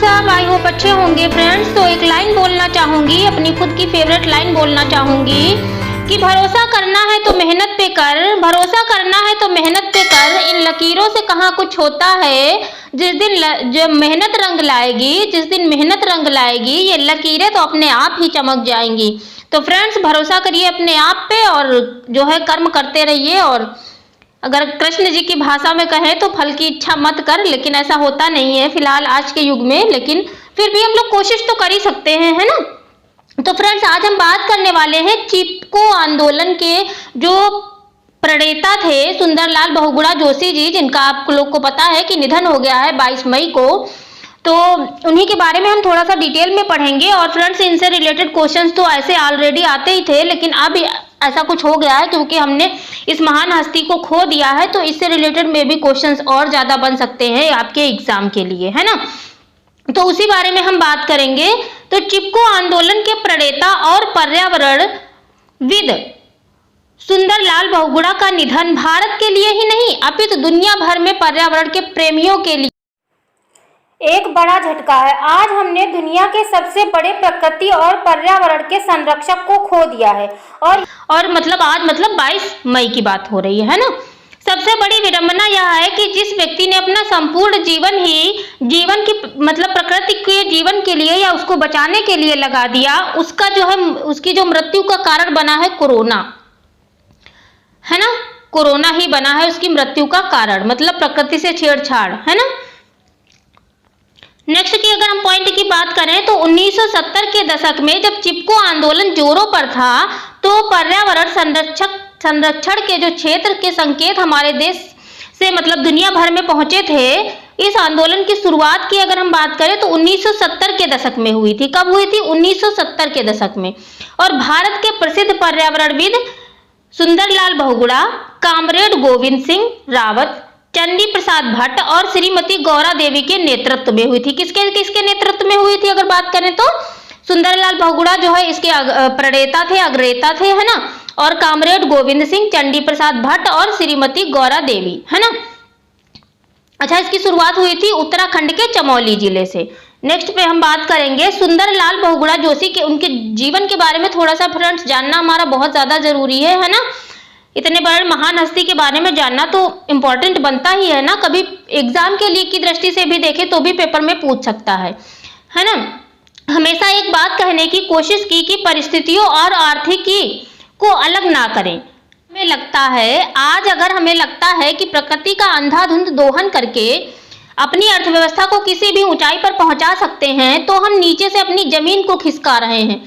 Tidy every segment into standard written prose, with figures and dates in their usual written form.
सब, I hope अच्छे होंगे फ्रेंड्स। तो एक लाइन बोलना चाहूंगी, अपनी खुद की फेवरेट लाइन बोलना चाहूंगी कि भरोसा करना है तो मेहनत पे कर, भरोसा करना है तो मेहनत पे कर। इन लकीरों से कहाँ कुछ होता है, जिस दिन जब मेहनत रंग लाएगी, जिस दिन मेहनत रंग लाएगी, ये लकीरें तो अपने आप ही चमक जाएंगी। तो फ्रेंड्स, भरोसा करिए अपने आप पे और जो है कर्म करते रहिए। और अगर कृष्ण जी की भाषा में कहें तो फल की इच्छा मत कर, लेकिन ऐसा होता नहीं है फिलहाल आज के युग में, लेकिन फिर भी हम लोग कोशिश तो कर ही सकते हैं, है ना। तो फ्रेंड्स, आज हम बात करने वाले हैं चिपको आंदोलन के जो प्रणेता थे सुंदरलाल बहुगुणा जोशी जी, जिनका आप लोग को पता है कि निधन हो गया है 22 मई को। तो उन्हीं के बारे में हम थोड़ा सा डिटेल में पढ़ेंगे। और फ्रेंड्स, इनसे रिलेटेड क्वेश्चंस तो ऐसे ऑलरेडी आते ही थे, लेकिन अब ऐसा कुछ हो गया है क्योंकि हमने इस महान हस्ती को खो दिया है, तो इससे रिलेटेड में भी क्वेश्चंस और ज्यादा बन सकते हैं आपके एग्जाम के लिए, है ना। तो उसी बारे में हम बात करेंगे। तो चिपको आंदोलन के प्रणेता और पर्यावरणविद सुंदरलाल बहुगुणा का निधन भारत के लिए ही नहीं अपितु दुनिया भर में पर्यावरण के प्रेमियों के लिए एक बड़ा झटका है। आज हमने दुनिया के सबसे बड़े प्रकृति और पर्यावरण के संरक्षक को खो दिया है। और आज 22 मई की बात हो रही है ना। सबसे बड़ी विडंबना यह है कि जिस व्यक्ति ने अपना संपूर्ण जीवन की प्रकृति के जीवन के लिए या उसको बचाने के लिए लगा दिया, उसका जो है उसकी जो मृत्यु का कारण बना है कोरोना, है ना। कोरोना ही बना है उसकी मृत्यु का कारण, मतलब प्रकृति से छेड़छाड़, है ना। नेक्स्ट की अगर हम पॉइंट की बात करें तो 1970 के दशक में जब चिपको आंदोलन जोरों पर था, तो पर्यावरण संरक्षण के जो क्षेत्र के संकेत हमारे देश से दुनिया भर में पहुंचे थे। इस आंदोलन की शुरुआत की अगर हम बात करें तो 1970 के दशक में हुई थी। कब हुई थी? 1970 के दशक में। और भारत के प्रसिद्ध पर्यावरणविद सुंदरलाल बहुगुणा, कामरेड गोविंद सिंह रावत, चंडी प्रसाद भट्ट और श्रीमती गौरा देवी के नेतृत्व में हुई थी। किसके नेतृत्व में हुई थी अगर बात करें तो सुंदरलाल बहुगुणा जो है इसके प्रणेता थे, अग्रनेता थे, है ना। और कामरेड गोविंद सिंह, चंडी प्रसाद भट्ट और श्रीमती गौरा देवी, है ना। अच्छा, इसकी शुरुआत हुई थी उत्तराखंड के चमोली जिले से। नेक्स्ट पे हम बात करेंगे सुंदरलाल बहुगुणा जोशी के, उनके जीवन के बारे में थोड़ा सा फ्रेंड्स जानना हमारा बहुत ज्यादा जरूरी है ना। इतने बड़े महान हस्ती के बारे में जानना तो इम्पोर्टेंट बनता ही है ना। कभी एग्जाम के लिए की दृष्टि से भी देखें तो भी पेपर में पूछ सकता है ना। हमेशा एक बात कहने की कोशिश की कि परिस्थितियों और आर्थिकी को अलग ना करें। हमें लगता है आज अगर हमें लगता है कि प्रकृति का अंधाधुंध दोहन करके अपनी अर्थव्यवस्था को किसी भी ऊंचाई पर पहुंचा सकते हैं, तो हम नीचे से अपनी जमीन को खिसका रहे हैं।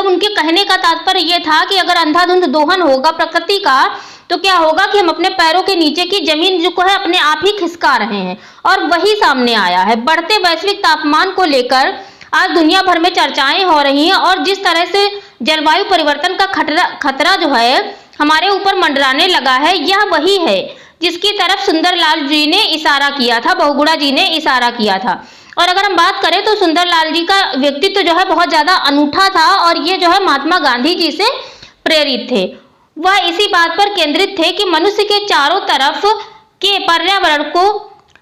उनके कहने का तात्पर्य यह था कि अगर अंधाधुंध दोहन होगा प्रकृति का, तो क्या होगा कि हम अपने पैरों के नीचे की जमीन जो है अपने आप ही खिसका रहे हैं। और वही सामने आया है। बढ़ते वैश्विक तापमान को लेकर आज दुनिया भर में चर्चाएं हो रही हैं, और जिस तरह से जलवायु परिवर्तन का खतरा जो है हमारे ऊपर मंडराने लगा है, यह वही है जिसकी तरफ सुंदरलाल जी ने इशारा किया था, बहुगुणा जी ने इशारा किया था। और अगर हम बात करें तो सुंदरलाल जी का व्यक्तित्व जो है बहुत ज्यादा अनूठा था, और ये जो है महात्मा गांधी जी से प्रेरित थे। वह इसी बात पर केंद्रित थे कि मनुष्य के चारों तरफ के पर्यावरण को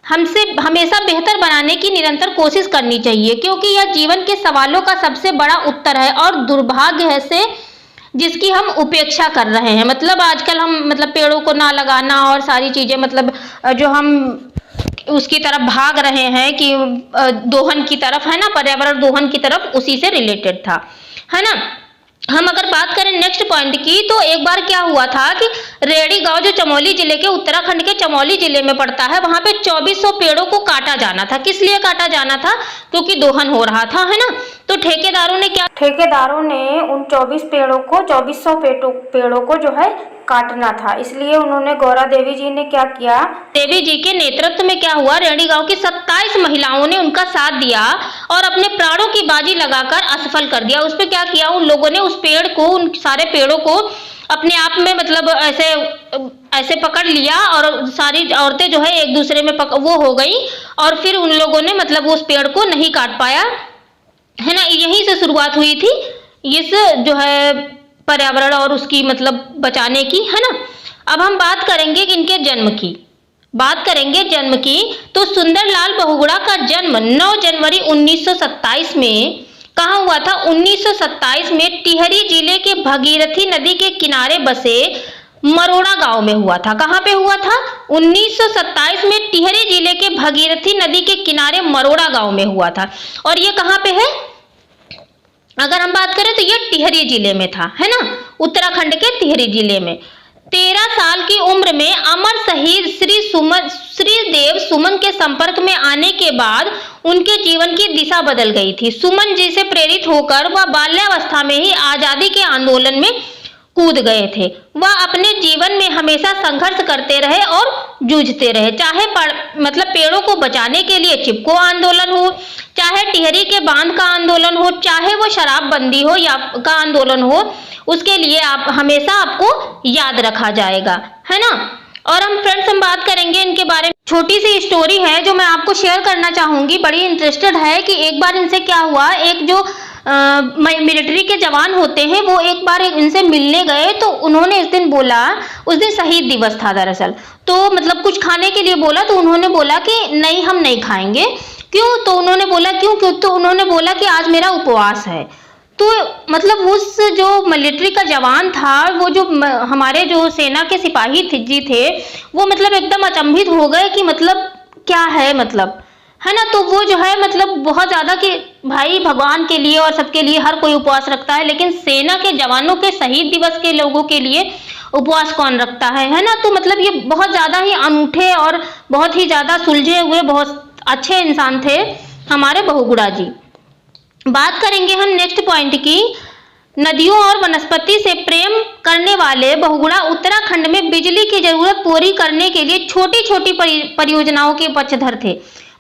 हमसे हमेशा बेहतर बनाने की निरंतर कोशिश करनी चाहिए, क्योंकि यह जीवन के सवालों का सबसे बड़ा उत्तर है और दुर्भाग्य है से जिसकी हम उपेक्षा कर रहे हैं। आजकल हम पेड़ों को ना लगाना और सारी चीजें जो हम उसकी तरफ भाग रहे हैं कि दोहन की तरफ, है ना, पर्यावरण दोहन की तरफ, उसी से रिलेटेड था, है ना। हम अगर बात करें नेक्स्ट पॉइंट की, तो एक बार क्या हुआ था कि रेडी गांव जो चमोली जिले के, उत्तराखंड के चमोली जिले में पड़ता है, वहां पे 2400 पेड़ों को काटा जाना था। किस लिए काटा जाना था? क्योंकि दोहन हो रहा था, है ना। तो ठेकेदारों ने उन 2400 पेड़ों को जो है काटना था। इसलिए उन्होंने गौरा देवी जी ने क्या किया, देवी जी के नेतृत्व में क्या हुआ, रेडी गांव की 27 महिलाओं ने उनका साथ दिया और अपने प्राणों की बाजी लगाकर असफल कर दिया। उस पर क्या किया, उन लोगों ने उन सारे पेड़ों को अपने आप में ऐसे पकड़ लिया, और सारी औरतें जो है एक दूसरे में वो हो गई, और फिर उन लोगों ने उस पेड़ को नहीं काट पाया, है ना। यहीं से शुरुआत हुई थी इस जो है पर्यावरण और उसकी बचाने की, है ना। अब हम बात करेंगे कि इनके जन्म की। बात करेंगे जन्म की, तो सुंदरलाल बहुगुणा का जन्म 9 जनवरी 1927 में कहाँ हुआ था? 1927 में टिहरी जिले के भगीरथी नदी के किनारे बसे मरोड़ा गांव में हुआ था। कहाँ पे हुआ था? 1927 में टिहरी जिले के भगीरथी नदी के किनारे मरोड़ा गांव में हुआ था। और ये कहाँ पे है? अगर हम बात करें तो ये टिहरी जिले में था, है ना, उत्तराखंड के टिहरी जिले में। 13 साल की उम्र में अमर शहीद श्री देव सुमन के संपर्क में आने के बाद उनके जीवन की दिशा बदल गई थी। सुमन जी से प्रेरित होकर वह बाल्यावस्था में ही आजादी के आंदोलन में कूद गए थे। वह अपने जीवन में हमेशा संघर्ष करते रहे और जूझते रहे, चाहे मतलब पेड़ों को बचाने के लिए चिपको आंदोलन हो, चाहे टिहरी के बांध का आंदोलन हो, चाहे वो शराबबंदी हो या का आंदोलन हो, उसके लिए हमेशा आपको याद रखा जाएगा, है ना। और हम फ्रेंड्स बात करेंगे इनके बारे में। छोटी सी स्टोरी है जो मैं आपको शेयर करना चाहूंगी, बड़ी इंटरेस्टेड है कि एक बार इनसे क्या हुआ। एक जो मिलिट्री के जवान होते हैं वो एक बार इनसे मिलने गए, तो उन्होंने इस दिन बोला, उस दिन शहीद दिवस था दरअसल, तो मतलब कुछ खाने के लिए बोला, तो उन्होंने बोला कि नहीं हम नहीं खाएंगे। क्यों? तो उन्होंने बोला क्यों? तो उन्होंने बोला कि आज मेरा उपवास है। तो मतलब उस जो मिलिट्री का जवान था, वो जो हमारे जो सेना के सिपाही जी थे, वो मतलब एकदम अचंभित हो गए कि मतलब क्या है, मतलब, है ना। तो वो जो है मतलब बहुत ज्यादा कि भाई भगवान के लिए और सबके लिए हर कोई उपवास रखता है, लेकिन सेना के जवानों के शहीद दिवस के लोगों के लिए उपवास कौन रखता है ना। तो मतलब ये बहुत ज्यादा ही अनूठे और बहुत ही ज्यादा सुलझे हुए बहुत अच्छे इंसान थे हमारे बहुगुणा जी। बात करेंगे हम नेक्स्ट पॉइंट की। नदियों और वनस्पति से प्रेम करने वाले बहुगुणा उत्तराखंड में बिजली की जरूरत पूरी करने के लिए छोटी छोटी परियोजनाओं के पक्षधर थे।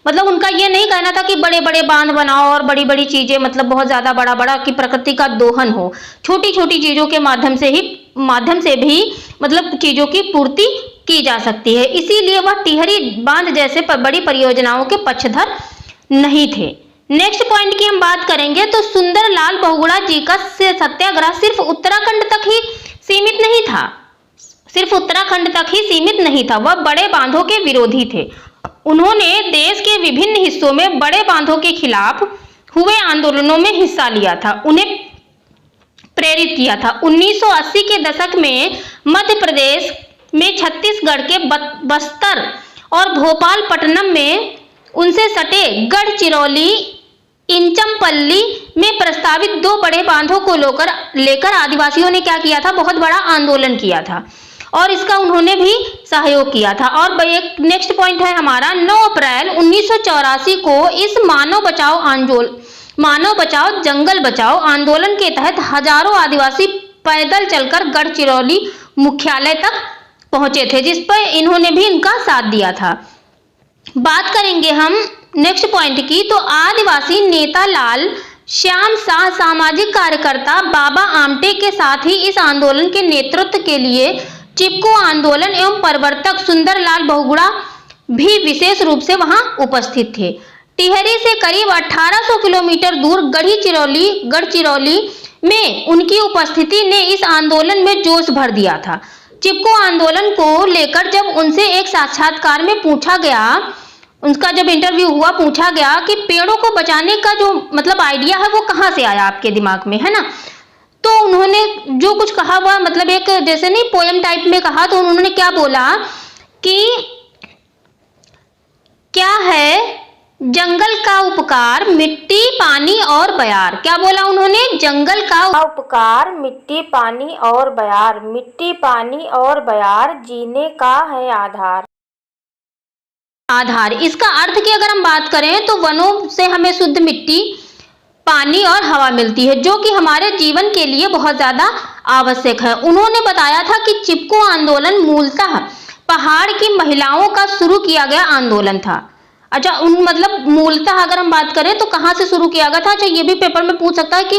मतलब उनका ये नहीं कहना था कि बड़े बड़े बांध बनाओ और बड़ी बड़ी चीजें, मतलब बहुत ज्यादा बड़ा बड़ा कि प्रकृति का दोहन हो, छोटी छोटी चीजों के माध्यम से भी मतलब चीजों की पूर्ति की जा सकती है। इसीलिए वह टिहरी बांध जैसे बड़ी परियोजनाओं के पक्षधर नहीं थे। नेक्स्ट पॉइंट की हम बात करेंगे तो सुंदरलाल बहुगुणा जी का सत्याग्रह सिर्फ उत्तराखंड तक ही सीमित नहीं था, सिर्फ उत्तराखंड तक ही सीमित नहीं था, वह बड़े बांधों के विरोधी थे। उन्होंने देश के विभिन्न हिस्सों में बड़े बांधों के खिलाफ हुए आंदोलनों में हिस्सा लिया था, उन्हें प्रेरित किया था। 1980 के दशक में मध्य प्रदेश में छत्तीसगढ़ के बस्तर और भोपालपट्टनम में उनसे सटे गढ़चिरौली इंचमपल्ली में प्रस्तावित 2 बड़े बांधों को लेकर आदिवासियों ने क्या किया था? बहुत बड़ा आंदोलन किया था और इसका उन्होंने भी सहयोग किया था। और एक नेक्स्ट पॉइंट है हमारा 9 अप्रैल 1984 को इस मानव बचाओ जंगल बचाओ आंदोलन के तहत हजारों आदिवासी पैदल चलकर गढ़चिरौली मुख्यालय तक पहुंचे थे, जिस पर इन्होंने भी इनका साथ दिया था। बात करेंगे हम नेक्स्ट पॉइंट की, तो आदिवासी नेता लाल श्याम शाह सामाजिक कार्यकर्ता बाबा आमटे के साथ ही इस आंदोलन के नेतृत्व के लिए चिपको आंदोलन एवं प्रवर्तक सुंदरलाल बहुगुणा भी विशेष रूप से वहां उपस्थित थे। टिहरी से करीब 1800 किलोमीटर दूर गढ़चिरौली में उनकी उपस्थिति ने इस आंदोलन में जोश भर दिया था। चिपको आंदोलन को लेकर जब उनसे एक साक्षात्कार में पूछा गया, उनका जब इंटरव्यू हुआ, पूछा गया कि पेड़ों को बचाने का जो मतलब आइडिया है वो कहाँ से आया आपके दिमाग में, है ना। तो उन्होंने जो कुछ कहा वह मतलब एक जैसे नहीं पोएम टाइप में कहा। तो उन्होंने क्या बोला कि क्या है जंगल का उपकार, मिट्टी पानी और बयार। क्या बोला उन्होंने? जंगल का उपकार, मिट्टी पानी और बयार, मिट्टी पानी और बयार जीने का है आधार। इसका अर्थ की अगर हम बात करें तो वनों से हमें शुद्ध मिट्टी, पानी और हवा मिलती है, जो कि हमारे जीवन के लिए बहुत ज्यादा आवश्यक है। उन्होंने बताया था कि चिपको आंदोलन मूलतः पहाड़ की महिलाओं का शुरू किया गया आंदोलन था। अच्छा, मतलब मूलतः अगर हम बात करें तो कहाँ से शुरू किया गया था? अच्छा, ये भी पेपर में पूछ सकता है कि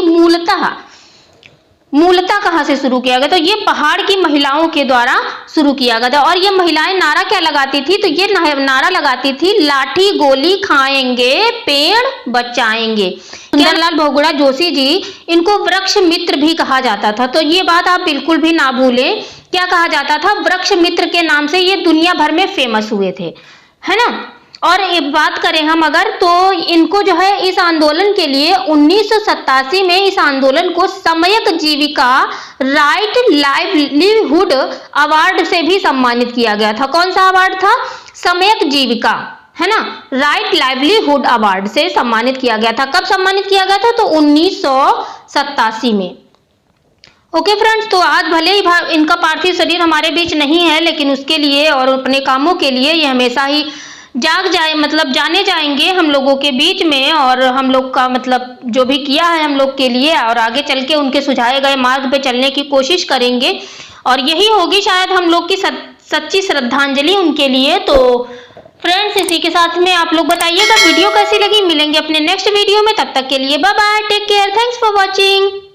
मूलतः कहाँ से शुरू किया गया? तो ये पहाड़ की महिलाओं के द्वारा शुरू किया गया था। और ये महिलाएं नारा क्या लगाती थी? तो ये नारा लगाती थी, लाठी गोली खाएंगे पेड़ बचाएंगे। सुंदरलाल बहुगुणा जोशी जी, इनको वृक्ष मित्र भी कहा जाता था। तो ये बात आप बिल्कुल भी ना भूलें क्या कहा जाता था, वृक्ष मित्र के नाम से ये दुनिया भर में फेमस हुए थे, है ना। और एक बात करें हम अगर, तो इनको जो है इस आंदोलन के लिए 1987 में इस आंदोलन को समयक जीविका राइट लाइवलीहुड अवार्ड से भी सम्मानित किया गया था। कौन सा अवार्ड था, समयक जीविका, है ना, राइट लाइवलीहुड अवार्ड से सम्मानित किया गया था। कब सम्मानित किया गया था, तो 1987 में। ओके फ्रेंड्स, तो आज भले ही इनका पार्थिव शरीर हमारे बीच नहीं है, लेकिन उसके लिए और अपने कामों के लिए ये हमेशा ही जाने जाएंगे हम लोगों के बीच में, और हम लोग का जो भी किया है हम लोग के लिए, और आगे चल के उनके सुझाए गए मार्ग पे चलने की कोशिश करेंगे, और यही होगी शायद हम लोग की सच्ची श्रद्धांजलि उनके लिए। तो फ्रेंड्स, इसी के साथ में आप लोग बताइएगा वीडियो कैसी लगी। मिलेंगे अपने नेक्स्ट वीडियो में, तब तक के लिए bye bye, take care, thanks for watching.